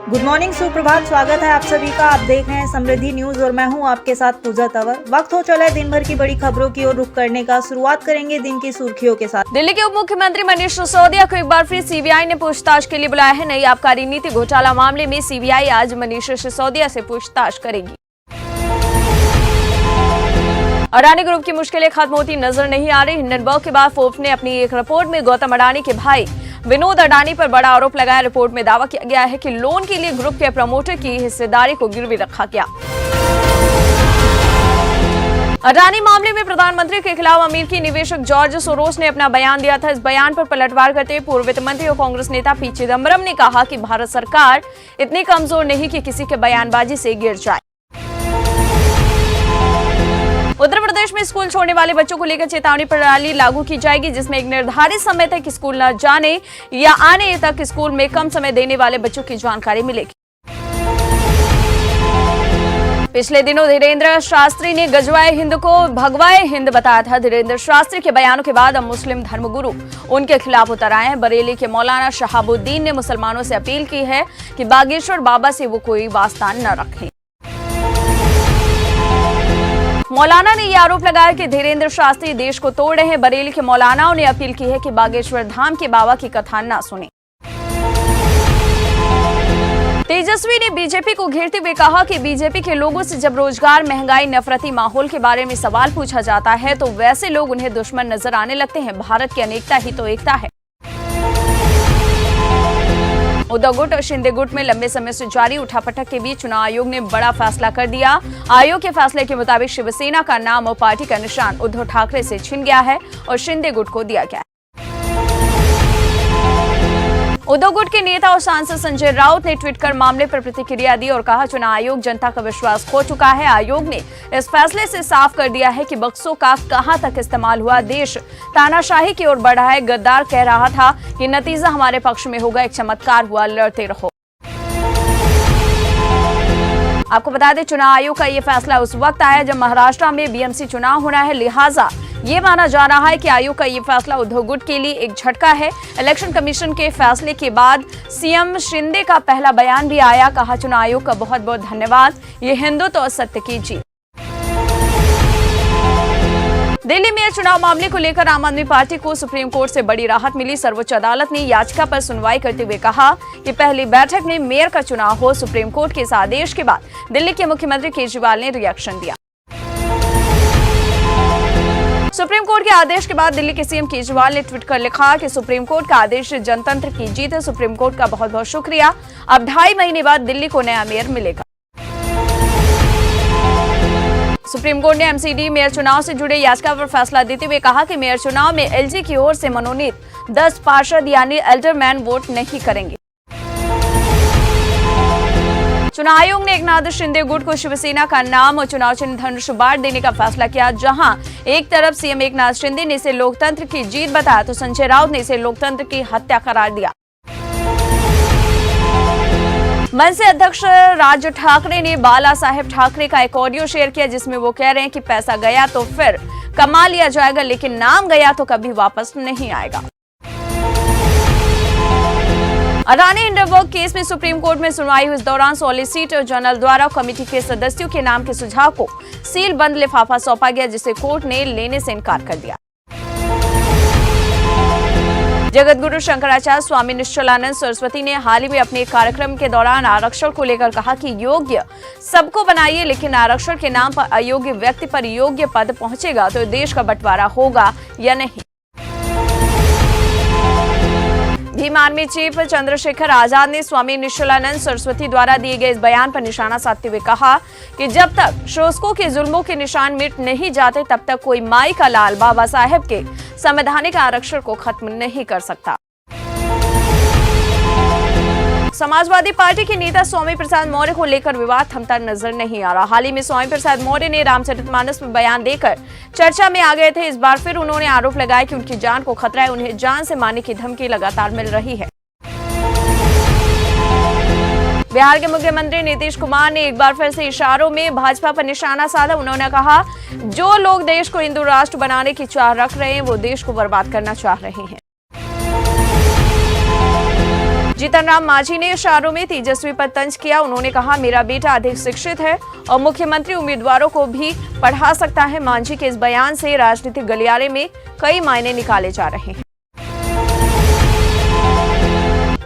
Good morning, सुप्रभात। स्वागत है आप सभी का। आप देख रहे हैं समृद्धि न्यूज और मैं हूं आपके साथ पूजा तंवर। वक्त हो चला है दिन भर की बड़ी खबरों की ओर रुख करने का। शुरुआत करेंगे दिन की सुर्खियों के साथ। दिल्ली के उप मुख्यमंत्री मनीष सिसोदिया को एक बार फिर सीबीआई ने पूछताछ के लिए बुलाया है। नई आबकारी नीति घोटाला मामले में सीबीआई आज मनीष सिसोदिया से पूछताछ करेगी। अडानी ग्रुप की मुश्किलें खत्म होती नजर नहीं आ रही। हिंडनबर्ग के बाद फोर्ब्स ने अपनी एक रिपोर्ट में गौतम अडानी के भाई विनोद अडानी पर बड़ा आरोप लगाया। रिपोर्ट में दावा किया गया है कि लोन के लिए ग्रुप के प्रमोटर की हिस्सेदारी को गिरवी रखा गया। अडानी मामले में प्रधानमंत्री के खिलाफ अमेरिकी निवेशक जॉर्ज सोरोस ने अपना बयान दिया था। इस बयान पर पलटवार करते हुए पूर्व वित्त मंत्री और कांग्रेस नेता पी चिदम्बरम ने कहा कि भारत सरकार इतनी कमजोर नहीं कि किसी के बयानबाजी से गिर जाए। उत्तर प्रदेश में स्कूल छोड़ने वाले बच्चों को लेकर चेतावनी प्रणाली लागू की जाएगी, जिसमें एक निर्धारित समय तक स्कूल न जाने या आने तक स्कूल में कम समय देने वाले बच्चों की जानकारी मिलेगी। पिछले दिनों धीरेन्द्र शास्त्री ने गजवाए हिंद को भगवाए हिंद बताया था। धीरेन्द्र शास्त्री के बयानों के बाद अब मुस्लिम धर्मगुरु उनके खिलाफ उतर आए हैं। बरेली के मौलाना शहाबुद्दीन ने मुसलमानों से अपील की है कि बागेश्वर बाबा से वो कोई वास्ता न रखें। मौलाना ने यह आरोप लगाया कि धीरेन्द्र शास्त्री देश को तोड़ रहे हैं। बरेली के मौलानाओं ने अपील की है कि बागेश्वर धाम के बाबा की कथा न सुने। तेजस्वी ने बीजेपी को घेरते हुए कहा कि बीजेपी के लोगों से जब रोजगार, महंगाई, नफरती माहौल के बारे में सवाल पूछा जाता है तो वैसे लोग उन्हें दुश्मन नजर आने लगते हैं। भारत की अनेकता ही तो एकता है। उद्धव गुट और शिंदे गुट में लंबे समय से जारी उठापटक के बीच चुनाव आयोग ने बड़ा फैसला कर दिया। आयोग के फैसले के मुताबिक शिवसेना का नाम और पार्टी का निशान उद्धव ठाकरे से छिन गया है और शिंदे गुट को दिया गया है। उद्धव गुट के नेता और सांसद संजय राउत ने ट्वीट कर मामले पर प्रतिक्रिया दी और कहा, चुनाव आयोग जनता का विश्वास खो चुका है। आयोग ने इस फैसले से साफ कर दिया है कि बक्सों का कहां तक इस्तेमाल हुआ। देश तानाशाही की ओर बढ़ा है। गद्दार कह रहा था कि नतीजा हमारे पक्ष में होगा। एक चमत्कार हुआ, लड़ते रहो। आपको बता दें, चुनाव आयोग का यह फैसला उस वक्त आया जब महाराष्ट्र में बीएमसी चुनाव होना है। लिहाजा ये माना जा रहा है कि आयोग का ये फैसला उद्धव गुट के लिए एक झटका है। इलेक्शन कमीशन के फैसले के बाद सीएम शिंदे का पहला बयान भी आया। कहा, चुनाव आयोग का बहुत बहुत धन्यवाद। ये हिंदुत्व और सत्य की जीत। दिल्ली मेयर चुनाव मामले को लेकर आम आदमी पार्टी को सुप्रीम कोर्ट से बड़ी राहत मिली। सर्वोच्च अदालत ने याचिका पर सुनवाई करते हुए कहा कि पहली बैठक में मेयर का चुनाव हो। सुप्रीम कोर्ट के इस आदेश के बाद दिल्ली के मुख्यमंत्री केजरीवाल ने रिएक्शन दिया। सुप्रीम कोर्ट के आदेश के बाद दिल्ली के सीएम केजरीवाल ने ट्वीट कर लिखा कि सुप्रीम कोर्ट का आदेश जनतंत्र की जीत है। सुप्रीम कोर्ट का बहुत बहुत शुक्रिया। अब 2.5 महीने बाद दिल्ली को नया मेयर मिलेगा। सुप्रीम कोर्ट ने एमसीडी मेयर चुनाव से जुड़े याचिका पर फैसला देते हुए कहा कि मेयर चुनाव में एलजी की ओर से मनोनीत 10 पार्षद यानी एल्डरमैन वोट नहीं करेंगे। चुनाव आयोग ने एकनाथ शिंदे गुट को शिवसेना का नाम और चुनाव चिन्ह धनुष बाण देने का फैसला किया। जहां एक तरफ सीएम एकनाथ शिंदे ने इसे लोकतंत्र की जीत बताया तो संजय राउत ने इसे लोकतंत्र की हत्या करार दिया। मनसे अध्यक्ष राज ठाकरे ने बाला साहेब ठाकरे का एक ऑडियो शेयर किया, जिसमें वो कह रहे हैं कि पैसा गया तो फिर कमा लिया जाएगा, लेकिन नाम गया तो कभी वापस नहीं आएगा। अडानी हिंडनबर्ग केस में सुप्रीम कोर्ट में सुनवाई हुई। इस दौरान सॉलिसिटर जनरल द्वारा कमेटी के सदस्यों के नाम के सुझाव को सील बंद लिफाफा सौंपा गया, जिसे कोर्ट ने लेने से इनकार कर दिया। जगतगुरु शंकराचार्य स्वामी निश्चलानंद सरस्वती ने हाल ही में अपने कार्यक्रम के दौरान आरक्षण को लेकर कहा कि योग्य सबको बनाइए, लेकिन आरक्षण के नाम पर अयोग्य व्यक्ति पर योग्य पद पहुंचेगा तो देश का बंटवारा होगा या नहीं। भीम आर्मी चीफ चंद्रशेखर आजाद ने स्वामी निश्चलानंद सरस्वती द्वारा दिए गए इस बयान पर निशाना साधते हुए कहा कि जब तक शोषकों के जुल्मों के निशान मिट नहीं जाते तब तक कोई माई का लाल बाबा साहेब के संवैधानिक आरक्षण को खत्म नहीं कर सकता। समाजवादी पार्टी के नेता स्वामी प्रसाद मौर्य को लेकर विवाद थमता नजर नहीं आ रहा। हाल ही में स्वामी प्रसाद मौर्य ने रामचरितमानस में बयान देकर चर्चा में आ गए थे। इस बार फिर उन्होंने आरोप लगाया कि उनकी जान को खतरा है। उन्हें जान से मारने की धमकी लगातार मिल रही है। बिहार के मुख्यमंत्री नीतीश कुमार ने एक बार फिर से इशारों में भाजपा पर निशाना साधा। उन्होंने कहा, जो लोग देश को हिंदू राष्ट्र बनाने की चाह रख रहे हैं वो देश को बर्बाद करना चाह रहे हैं। जीतन राम मांझी ने इशारों में तेजस्वी पर तंज किया। उन्होंने कहा, मेरा बेटा अधिक शिक्षित है और मुख्यमंत्री उम्मीदवारों को भी पढ़ा सकता है। मांझी के इस बयान से राजनीतिक गलियारे में कई मायने निकाले जा रहे हैं।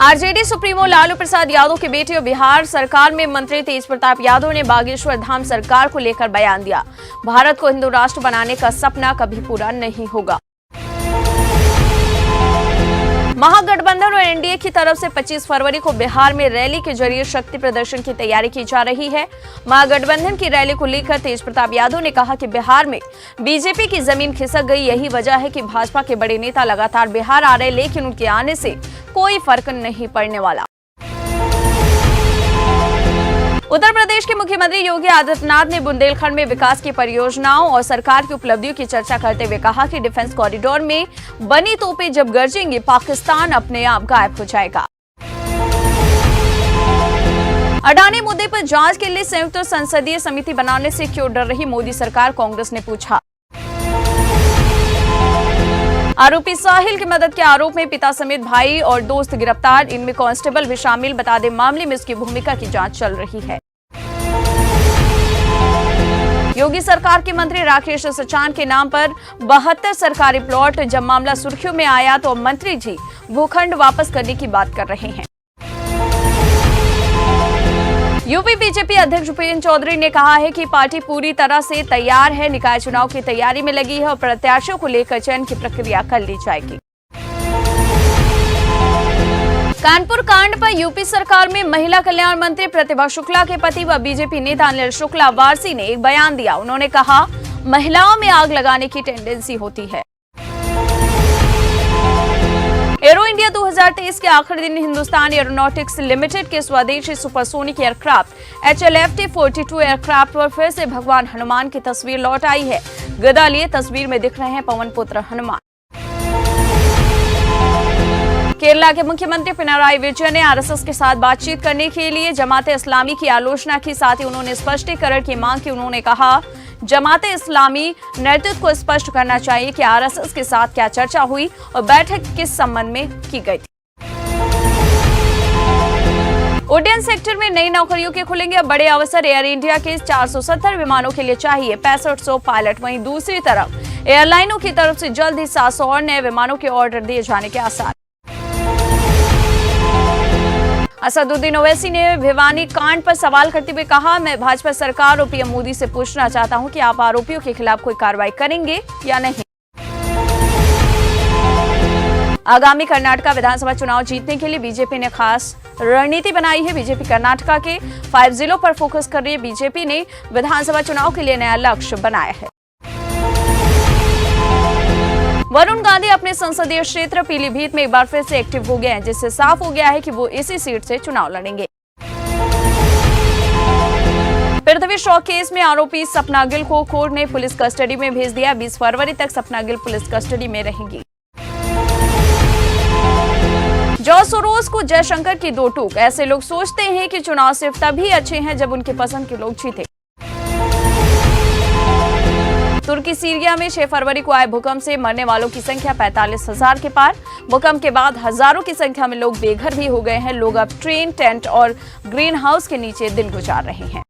आरजेडी सुप्रीमो लालू प्रसाद यादव के बेटे और बिहार सरकार में मंत्री तेज प्रताप यादव ने बागेश्वर धाम सरकार को लेकर बयान दिया। भारत को हिंदू राष्ट्र बनाने का सपना कभी पूरा नहीं होगा। महागठबंधन और एनडीए की तरफ से 25 फरवरी को बिहार में रैली के जरिए शक्ति प्रदर्शन की तैयारी की जा रही है। महागठबंधन की रैली को लेकर तेज प्रताप यादव ने कहा कि बिहार में बीजेपी की जमीन खिसक गई। यही वजह है कि भाजपा के बड़े नेता लगातार बिहार आ रहे, लेकिन उनके आने से कोई फर्क नहीं पड़ने वाला। उत्तर प्रदेश के मुख्यमंत्री योगी आदित्यनाथ ने बुंदेलखंड में विकास की परियोजनाओं और सरकार की उपलब्धियों की चर्चा करते हुए कहा कि डिफेंस कॉरिडोर में बनी तोपें जब गरजेंगी, पाकिस्तान अपने आप गायब हो जाएगा। अडानी मुद्दे पर जांच के लिए संयुक्त संसदीय समिति बनाने से क्यों डर रही मोदी सरकार, कांग्रेस ने पूछा। आरोपी साहिल की मदद के आरोप में पिता समेत भाई और दोस्त गिरफ्तार, इनमें कांस्टेबल भी शामिल। बता दें, मामले में उसकी भूमिका की जांच चल रही है। योगी सरकार के मंत्री राकेश सचान के नाम पर 72 सरकारी प्लॉट। जब मामला सुर्खियों में आया तो मंत्री जी भूखंड वापस करने की बात कर रहे हैं। यूपी बीजेपी अध्यक्ष भूपेंद्र चौधरी ने कहा है कि पार्टी पूरी तरह से तैयार है, निकाय चुनाव की तैयारी में लगी है और प्रत्याशियों को लेकर चयन की प्रक्रिया कर ली जाएगी। कानपुर कांड पर यूपी सरकार में महिला कल्याण मंत्री प्रतिभा शुक्ला के पति व बीजेपी नेता अनिल शुक्ला वारसी ने एक बयान दिया। उन्होंने कहा, महिलाओं में आग लगाने की टेंडेंसी होती है। एरो इंडिया 2023 के आखिरी दिन हिंदुस्तान एरोनॉटिक्स लिमिटेड के स्वदेशी सुपरसोनिक एयरक्राफ्ट HLFT-42 एयरक्राफ्ट पर फिर से भगवान हनुमान की तस्वीर लौट आई है। गदा लिए तस्वीर में दिख रहे हैं पवन पुत्र हनुमान। केरला के मुख्यमंत्री पिनाराई विजयन ने आरएसएस के साथ बातचीत करने के लिए जमाते इस्लामी की आलोचना की। साथ ही उन्होंने स्पष्टीकरण की मांग की। उन्होंने कहा, जमाते इस्लामी नेतृत्व को स्पष्ट करना चाहिए कि आरएसएस के साथ क्या चर्चा हुई और बैठक किस संबंध में की गई थी। उड्डयन सेक्टर में नई नौकरियों के खुलेंगे अब बड़े अवसर। एयर इंडिया के 470 विमानों के लिए चाहिए 6500 पायलट। वहीं दूसरी तरफ एयरलाइनों की तरफ से जल्द ही 700 और नए विमानों के ऑर्डर दिए जाने के आसार। असदुद्दीन ओवैसी ने भिवानी कांड पर सवाल करते हुए कहा, मैं भाजपा सरकार और पीएम मोदी से पूछना चाहता हूं कि आप आरोपियों के खिलाफ कोई कार्रवाई करेंगे या नहीं। आगामी कर्नाटक विधानसभा चुनाव जीतने के लिए बीजेपी ने खास रणनीति बनाई है। बीजेपी कर्नाटक के 5 जिलों पर फोकस कर रही है। बीजेपी ने विधानसभा चुनाव के लिए नया लक्ष्य बनाया है। वरुण गांधी अपने संसदीय क्षेत्र पीलीभीत में एक बार फिर से एक्टिव हो गए हैं, जिससे साफ हो गया है कि वो इसी सीट से चुनाव लड़ेंगे। पृथ्वी शॉ केस में आरोपी सपना गिल को कोर्ट ने पुलिस कस्टडी में भेज दिया। 20 फरवरी तक सपना गिल पुलिस कस्टडी में रहेंगी। जॉर्ज सोरोस को जयशंकर की दो टूक। ऐसे लोग सोचते हैं कि चुनाव सिर्फ तभी अच्छे हैं जब उनके पसंद के लोग जीते। तुर्की सीरिया में 6 फरवरी को आए भूकंप से मरने वालों की संख्या 45,000 के पार। भूकंप के बाद हजारों की संख्या में लोग बेघर भी हो गए हैं। लोग अब ट्रेन, टेंट और ग्रीन हाउस के नीचे दिन गुजार रहे हैं।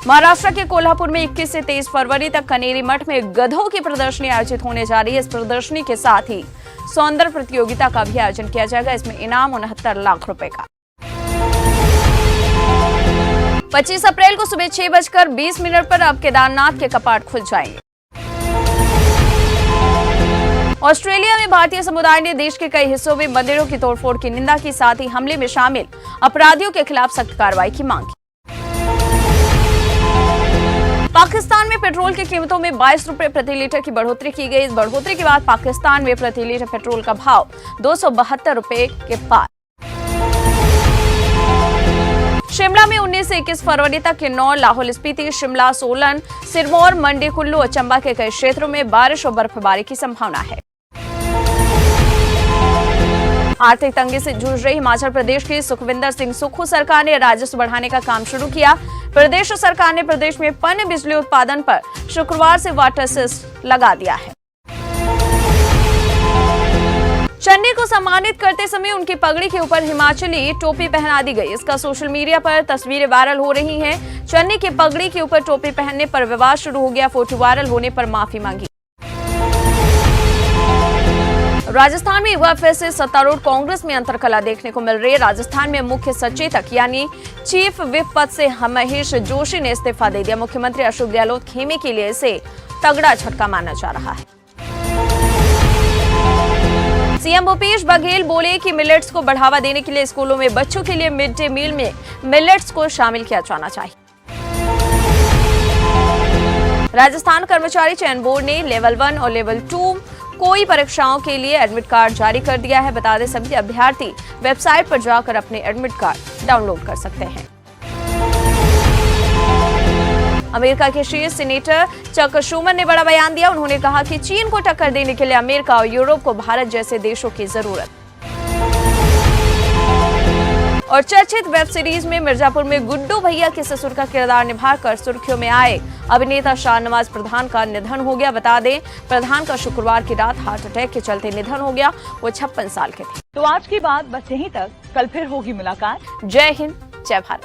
महाराष्ट्र के कोल्हापुर में 21 से 23 फरवरी तक कनेरी मठ में गधों की प्रदर्शनी आयोजित होने जा रही है। इस प्रदर्शनी के साथ ही सौंदर्य प्रतियोगिता का भी आयोजन किया जाएगा। इसमें इनाम 69 लाख रुपए का। 25 अप्रैल को सुबह 6:20 पर अब केदारनाथ के कपाट खुल जाएंगे। ऑस्ट्रेलिया में भारतीय समुदाय ने देश के कई हिस्सों में मंदिरों की तोड़फोड़ की निंदा की। साथ ही हमले में शामिल अपराधियों के खिलाफ सख्त कार्रवाई की मांग की। पाकिस्तान में पेट्रोल की कीमतों में 22 रुपए प्रति लीटर की बढ़ोतरी की गई। इस बढ़ोतरी के बाद पाकिस्तान में प्रति लीटर पेट्रोल का भाव 272 रुपए के पार। शिमला में 19 से 21 फरवरी तक किन्नौर, लाहौल स्पीति, शिमला, सोलन, सिरमौर, मंडी, कुल्लू और चंबा के कई क्षेत्रों में बारिश और बर्फबारी की संभावना है। आर्थिक तंगी से जूझ रही हिमाचल प्रदेश की सुखविंदर सिंह सुक्खू सरकार ने राजस्व बढ़ाने का काम शुरू किया। प्रदेश सरकार ने प्रदेश में पन बिजली उत्पादन पर शुक्रवार से वाटर सेस लगा दिया है। चन्नी को सम्मानित करते समय उनकी पगड़ी के ऊपर हिमाचली टोपी पहना दी गई। इसका सोशल मीडिया पर तस्वीरें वायरल हो रही हैं। चन्नी की पगड़ी के ऊपर टोपी पहनने पर विवाद शुरू हो गया। फोटो वायरल होने पर माफी मांगी। राजस्थान में एक बार फिर से सत्तारूढ़ कांग्रेस में अंतरकला देखने को मिल रही है। राजस्थान में मुख्य सचेतक यानी चीफ विप पद से महेश जोशी ने इस्तीफा दे दिया। मुख्यमंत्री अशोक गहलोत खेमे के लिए इसे तगड़ा झटका माना जा रहा है। सीएम भूपेश बघेल बोले कि मिलेट्स को बढ़ावा देने के लिए स्कूलों में बच्चों के लिए मिड डे मील में मिलेट्स को शामिल किया जाना चाहिए। राजस्थान कर्मचारी चयन बोर्ड ने लेवल 1 और लेवल 2 कोई परीक्षाओं के लिए एडमिट कार्ड जारी कर दिया है। बता दें सभी अभ्यर्थी वेबसाइट पर जाकर अपने एडमिट कार्ड डाउनलोड कर सकते हैं। अमेरिका के शीर्ष सीनेटर चक शूमर ने बड़ा बयान दिया। उन्होंने कहा कि चीन को टक्कर देने के लिए अमेरिका और यूरोप को भारत जैसे देशों की जरूरत। और चर्चित वेब सीरीज में मिर्जापुर में गुड्डू भैया के ससुर का किरदार निभाकर सुर्खियों में आए अभिनेता शाहनवाज प्रधान का निधन हो गया। बता दें प्रधान का शुक्रवार की रात हार्ट अटैक के चलते निधन हो गया। वो 56 साल के थे। तो आज की बात बस यहीं तक। कल फिर होगी मुलाकात। जय हिंद, जय भारत।